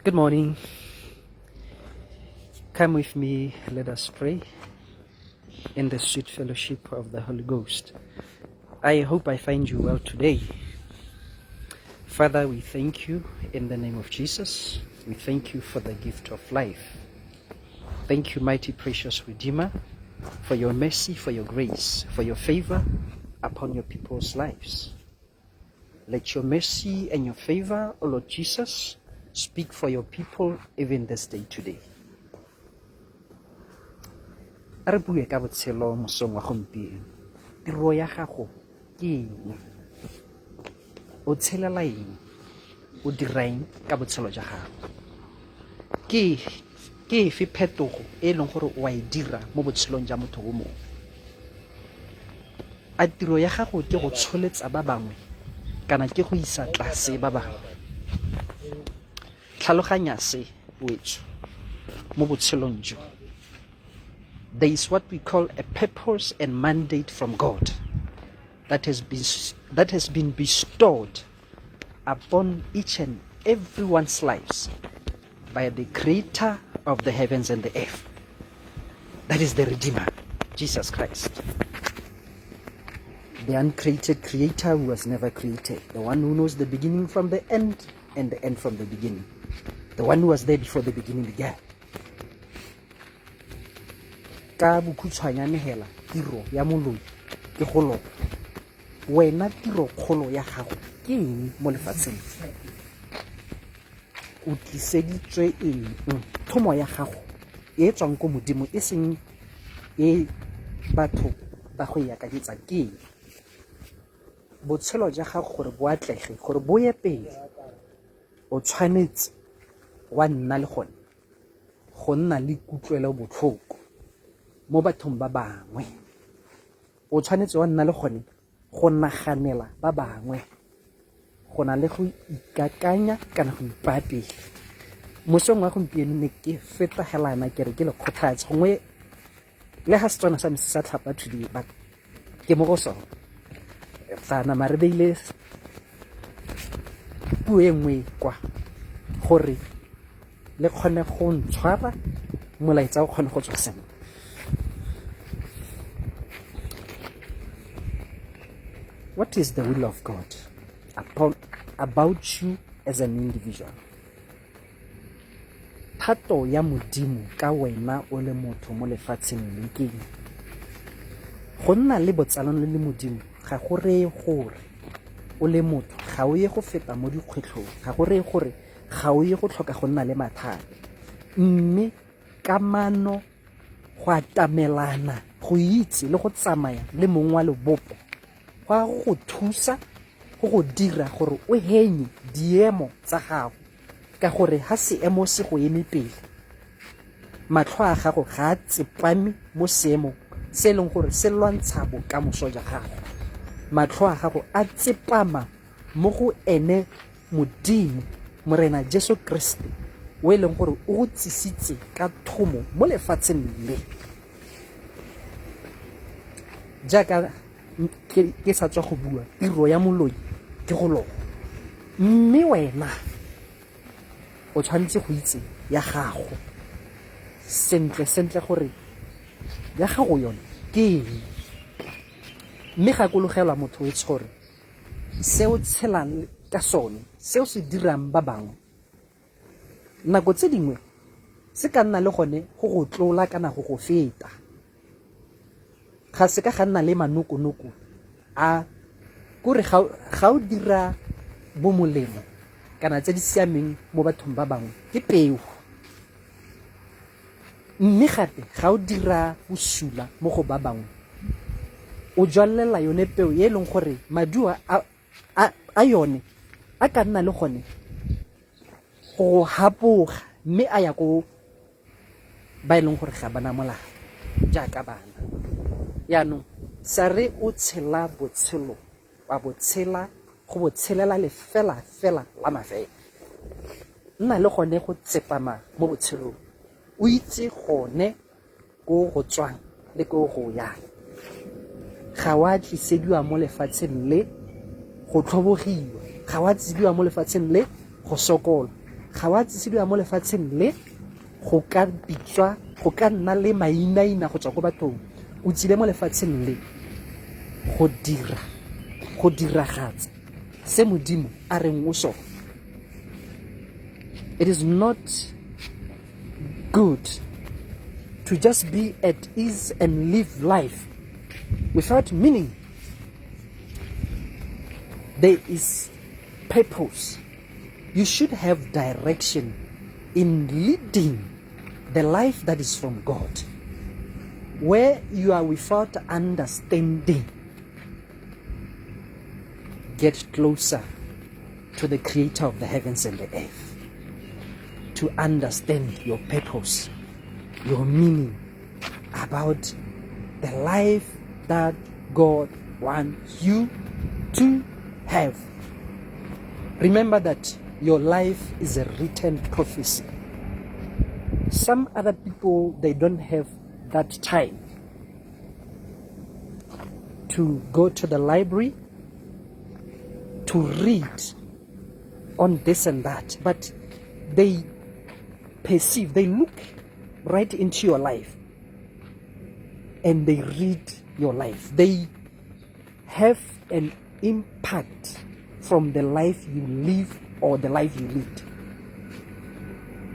Good morning. Come with me, let us pray in the sweet fellowship of the Holy Ghost. I hope I find you well today. Father, we thank you in the name of Jesus. We thank you for the gift of life. Thank you, mighty precious Redeemer, for your mercy, for your grace, for your favor upon your people's lives. Let your mercy and your favor, O Lord Jesus, speak for your people even this day today. A re bue ka botshelo mosong wa gompieno. Tiro ya gago ke eng? O tshelela eng? O dira eng ka botshelo jwa gago? Ke efe phetogo e leng gore o a e dira mo botshelong jwa motho o mongwe? A tiro ya gago ke go tsholetsa ba bangwe kana ke go isa tlase ba bangwe? Tlhaloganya se wetso mo botshelong jo. There is what we call a purpose and mandate from God that has been bestowed upon each and everyone's lives by the Creator of the heavens and the earth. That is the Redeemer, Jesus Christ. The uncreated Creator who was never created. The one who knows the beginning from the end and the end from the beginning. The one who was there before the beginning began. Ka bokhutshwanyane hela tiro ya Moloi ke golo. Wena tiro kgolo ya gago ke eng mo lefatsheng? O tliseditswe eng? Thomo ya gago e tswang ko modimo e seng e batho ba go ya ka ditsa ke eng? Botshelo jwa gago gore bo atlege, gore bo ye pele, o tshwanetse wa nna le gone go nna le kutlwelo botlhoko mo bathong ba bangwe. O tshwanetse wa nna le gone go naganela ba bangwe, go na le go ikakanya kana go ipapela. Mosong wa gompieno ne ke fetagelana ke re ke le kgothatsa gongwe le ga Setswana sa me se sa tlhapa today but ke mo go sone. Tsana mare beile puo e nngwe kwa gore le kgone go ntshwara molaetsa o kgone go tswa sentle. What is the will of God about you as an individual? Thato ya modimo ka wena o le motho mo lefatsheng le keng? Go nna le botsalano le modimo ga go reye gore o le motho ga o ye go feta mo dikgwetlhong, ga go reye gore ga o ye go tlhoka go nna le mathata, mme kamano go atamelana go itse le go tsamaya le mongwe wa lebopo go thusa go dira gore o henye diemo tsa gago, ka gore ha seemo se go eme pele matlho a gago ga a tsepame mo seemo se leng gore se lwantsha bokamoso jwa gago. Matlho a gago a tsepama mo go ene modimo morena Jesu Kriste o leng gore o go tsisitse ka thomo mo lefatsheng le. Jaaka ke sa tswa go bua, tiro ya Moloi ke go loga, mme wena o tshwanetse go itse ya gago sentle gore ya gago yone ke eng. Mme gakologelwa motho e tshore se o tshelang ka sone, se o se dirang ba bangwe, nako tse dingwe se ka nna le gone go go tlola kana go go feta. Ga se ka ga nna le manoko-noko a kore ga o dira bo molemo kana tse di siameng mo bathong ba bangwe ke peo, mme gape ga o dira bosula mo go ba bangwe o jwalela yone peo e leng gore maduo a yone a ka nna le gone go hapoga, mme a ya ko ba e leng gore ga bana molao jaaka bana. Yaanong sa re o tshela botshelo wa botshela go botshelela lefela la mafela, nna le gone go tsepama mo botshelong, o itse gone ko go tswang le ko go yang. Ga wa tlisediwa mo lefatsheng le go tlhobogiwa, ga wa tsidiwa mo lefatsheng le go sokola, ga wa tsisidiwa mo lefatsheng le go ka bitswa go ka nna le mainaina go tswa go bathong o tsile mo lefatsheng le go diragatsa se modimo a reng o sona. It is not good to just be at ease and live life without meaning. There is purpose. You should have direction in leading the life that is from God. Where you are without understanding, get closer to the Creator of the heavens and the earth to understand your purpose, your meaning about the life that God wants you to have. Remember that your life is a written prophecy. Some other people, they don't have that time to go to the library to read on this and that, but they perceive, they look right into your life and they read your life. They have an impact from the life you live or the life you lead.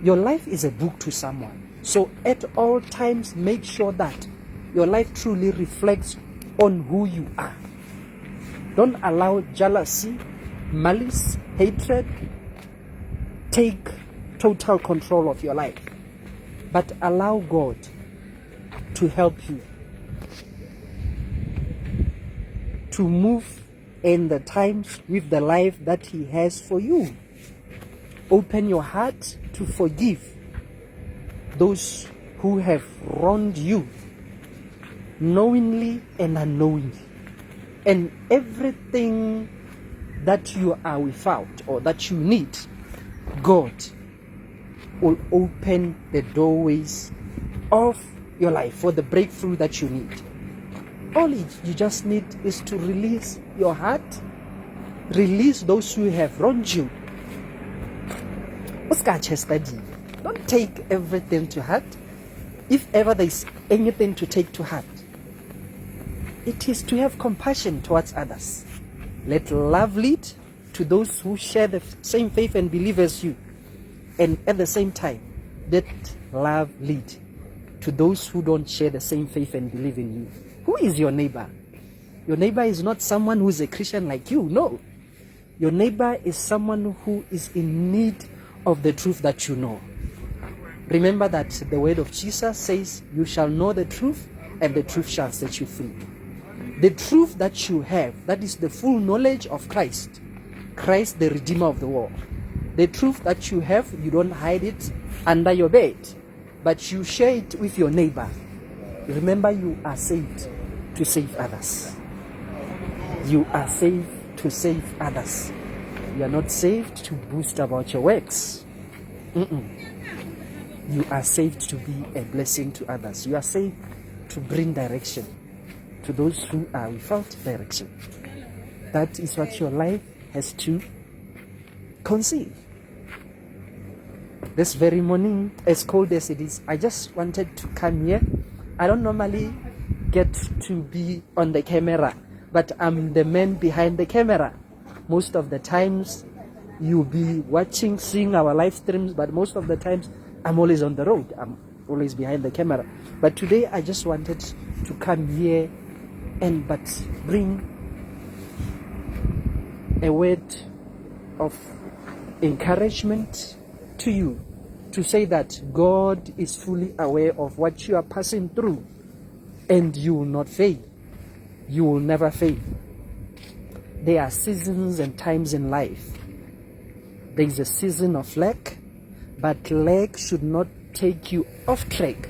Your life is a book to someone. So at all times, make sure that your life truly reflects on who you are. Don't allow jealousy, malice, hatred take total control of your life. But allow God to help you to move in the times with the life that He has for you. Open your heart to forgive those who have wronged you, knowingly and unknowingly. And everything that you are without or that you need, God will open the doorways of your life for the breakthrough that you need. All you just need is to release your heart, release those who have wronged you. Don't take everything to heart. If ever there is anything to take to heart, it is to have compassion towards others. Let love lead to those who share the same faith and believe as you. And at the same time, let love lead to those who don't share the same faith and believe in you. Who is your neighbor? Your neighbor is not someone who is a Christian like you. No. Your neighbor is someone who is in need of the truth that you know. Remember that the word of Jesus says, you shall know the truth, and the truth shall set you free. The truth that you have, that is the full knowledge of Christ, Christ the Redeemer of the world. The truth that you have, you don't hide it under your bed, but you share it with your neighbor. Remember, you are saved to save others. You are saved to save others. You are not saved to boast about your works. You are saved to be a blessing to others. You are saved to bring direction to those who are without direction. That is what your life has to conceive. This very morning, as cold as it is, I just wanted to come here. I don't normally get to be on the camera, but I'm the man behind the camera. Most of the times, you'll be watching, seeing our live streams, but most of the times, I'm always on the road. I'm always behind the camera. But today, I just wanted to come here and bring a word of encouragement to you, to say that God is fully aware of what you are passing through, and you will not fail. You will never fail. There are seasons and times in life. There is a season of lack, but lack should not take you off track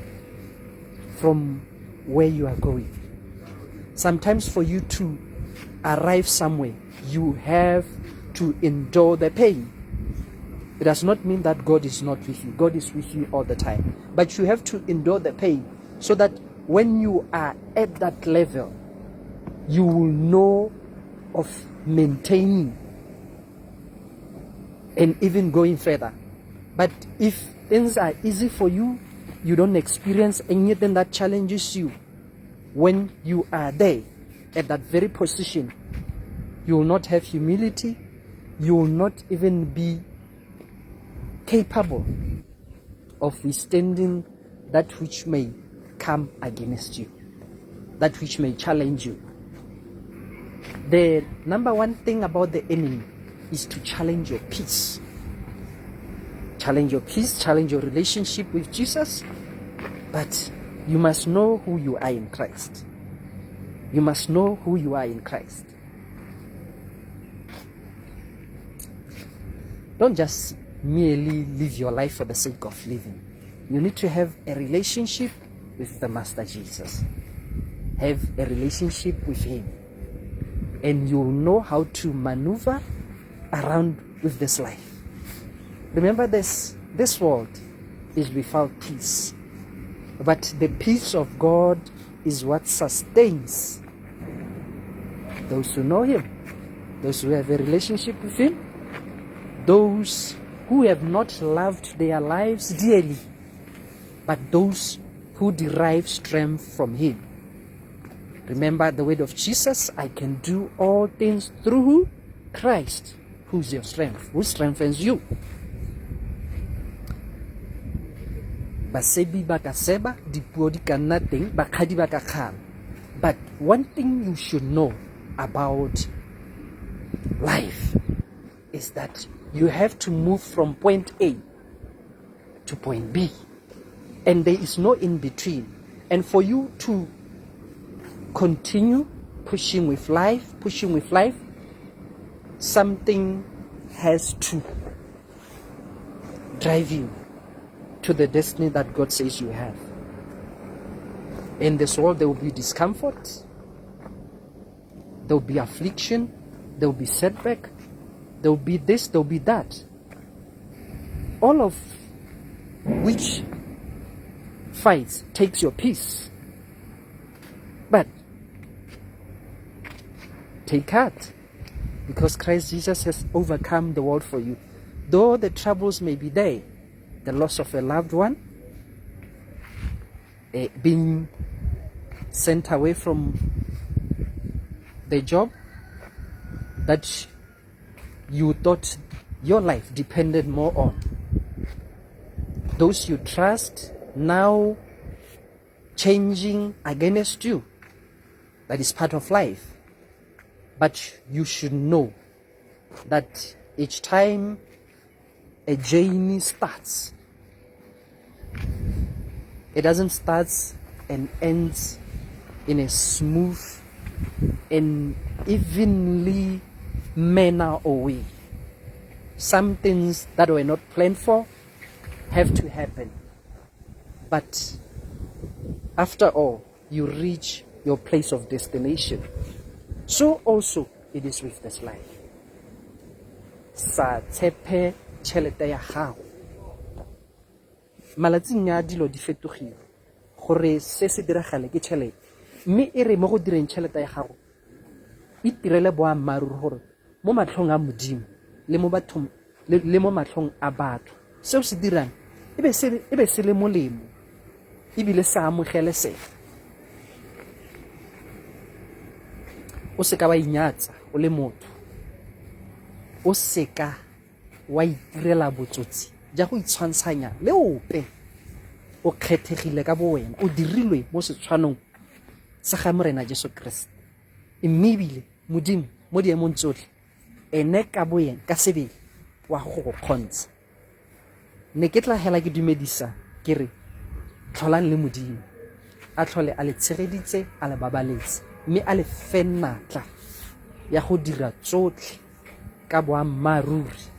from where you are going. Sometimes for you to arrive somewhere, you have to endure the pain. It does not mean that God is not with you. God is with you all the time. But you have to endure the pain so that when you are at that level, you will know of maintaining and even going further. But if things are easy for you, you don't experience anything that challenges you, when you are there at that very position, you will not have humility. You will not even be capable of withstanding that which may come against you, that which may challenge you. The number one thing about the enemy is to challenge your peace. Challenge your peace, challenge your relationship with Jesus. But you must know who you are in Christ. You must know who you are in Christ. Don't just merely live your life for the sake of living. You need to have a relationship with the Master Jesus. Have a relationship with Him. And you'll know how to maneuver around with this life. Remember this world is without peace. But the peace of God is what sustains those who know Him, those who have a relationship with Him, those who have not loved their lives dearly, but those who derive strength from Him. Remember the word of Jesus, I can do all things through who? Christ, who's your strength, who strengthens you. Basebi baka seba, dipuo di ka nna teng, bakgadi ba ka kgama. But one thing you should know about life is that you have to move from point A to point B. And there is no in between. And for you to continue pushing with life, something has to drive you to the destiny that God says you have. In this world, there will be discomfort, there will be affliction, there will be setback, there will be this, there will be that. All of which fights takes your peace. But take heart, because Christ Jesus has overcome the world for you. Though the troubles may be there, the loss of a loved one, being sent away from the job that you thought your life depended more on, those you trust now changing against you, that is part of life. But you should know that each time a journey starts, it doesn't start and ends in a smooth and evenly manner or way. Some things that were not planned for have to happen. But after all, you reach your place of destination. So also it is with this life. Sa tshepe tšhelete ya gago. Malatsing a dilo di fetogile gore se se diragale ke tšhelete. Mme e re mo go direng tšhelete ya gago e tirele boammaaruri gore mo matlhong a modimo le mo bathong le mo matlhong a batho seo se dirang e be se le molemo ebile sa amogelesega. O se ka wa inyatsa o le motho, o se ka wa itirela botsotsi ja go itshwantshanya le ope. O kgethegile ka bo wena, o dirilwe mo setshwanong sa ga morena Jesu Kriste. Mme ebile modimo mo diemong tsotlhe ene ka bo yena ka sebele wa go kgontsha. Ne ke tla hela ke dumedisa ke re tlholang le modimo a tlhole a le tshegeditse, a le babaletse, mme a le fe natla ya go dira tsotlhe ka boammaaruri.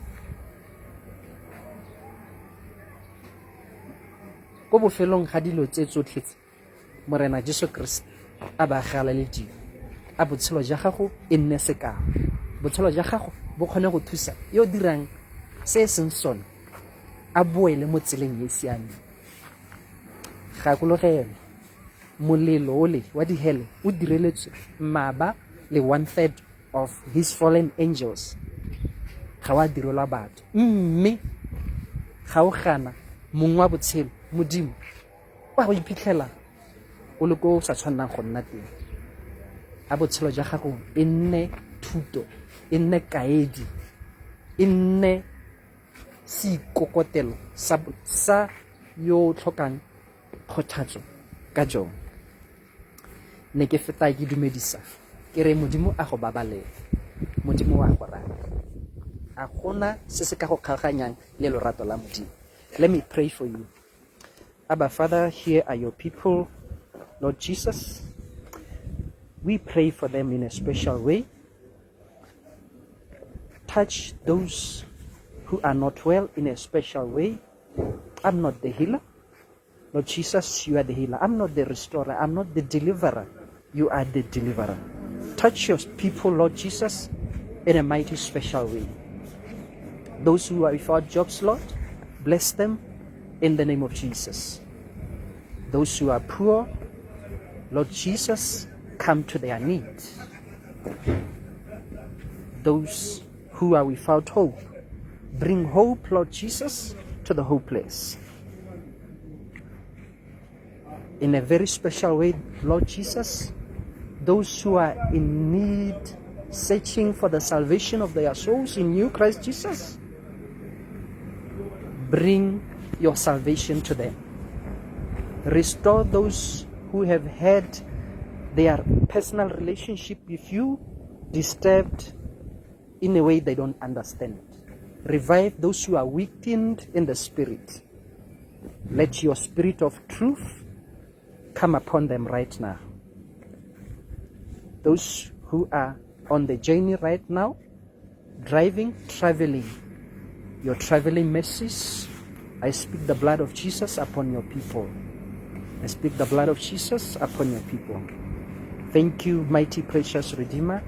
Ko bofelong ga dilo tse tsotlhe morena Jesu Kriste a ba galaledile, a botshelo ja gago e nne sekao, botshelo ja gago bo kgone go thusa yo dirang se seng sone a boele mo tseleng e siame. Gakologelo molelo ole wa dihele o direletswe maba le 1/3 of his fallen angels. Ga wa direlwa batho, mme ga o gana mong wa botshelo modimo wa go iphitlhela o le ko o sa tshwannang go nna teng a botshelo jwa gago e nne thuto e nne kaedi e nne seikokotelo sa yo tlhokang kgothatso ka jone ne ke feta ke dumedisa ke re modimo a go babalela modimo wa go rata a gona se se ka go kgaganyang le lorato la modimo. Let me pray for you. Abba Father, here are your people, Lord Jesus. We pray for them in a special way. Touch those who are not well in a special way. I'm not the healer. Lord Jesus, you are the healer. I'm not the restorer. I'm not the deliverer. You are the deliverer. Touch your people, Lord Jesus, in a mighty special way. Those who are without jobs, Lord, bless them in the name of Jesus. Those who are poor, Lord Jesus, come to their need. Those who are without hope, bring hope, Lord Jesus, to the hopeless. In a very special way, Lord Jesus, those who are in need, searching for the salvation of their souls in you, Christ Jesus, bring your salvation to them. Restore those who have had their personal relationship with you disturbed in a way they don't understand. Revive those who are weakened in the spirit. Let your spirit of truth come upon them right now. Those who are on the journey right now, driving, traveling, your traveling mercies, I speak the blood of Jesus upon your people. I speak the blood of Jesus upon your people. Thank you, mighty precious Redeemer.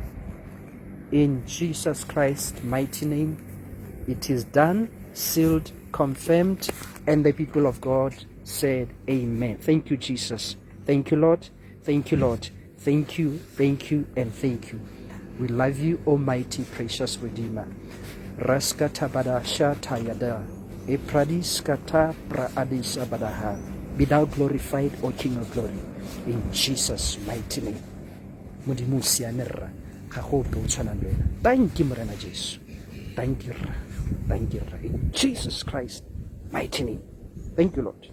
In Jesus Christ's mighty name, it is done, sealed, confirmed, and the people of God said amen. Thank you, Jesus. Thank you, Lord. Thank you, Lord. Thank you, and thank you. We love you, almighty precious Redeemer. Raskata badasha tayada. Epradiskata praadisa badaha. Be thou glorified, O King of glory. In Jesus' mighty name. Modimo siamerra. Thank you, Morena Jesus. Thank you, in Jesus Christ mighty name. Thank you, Lord.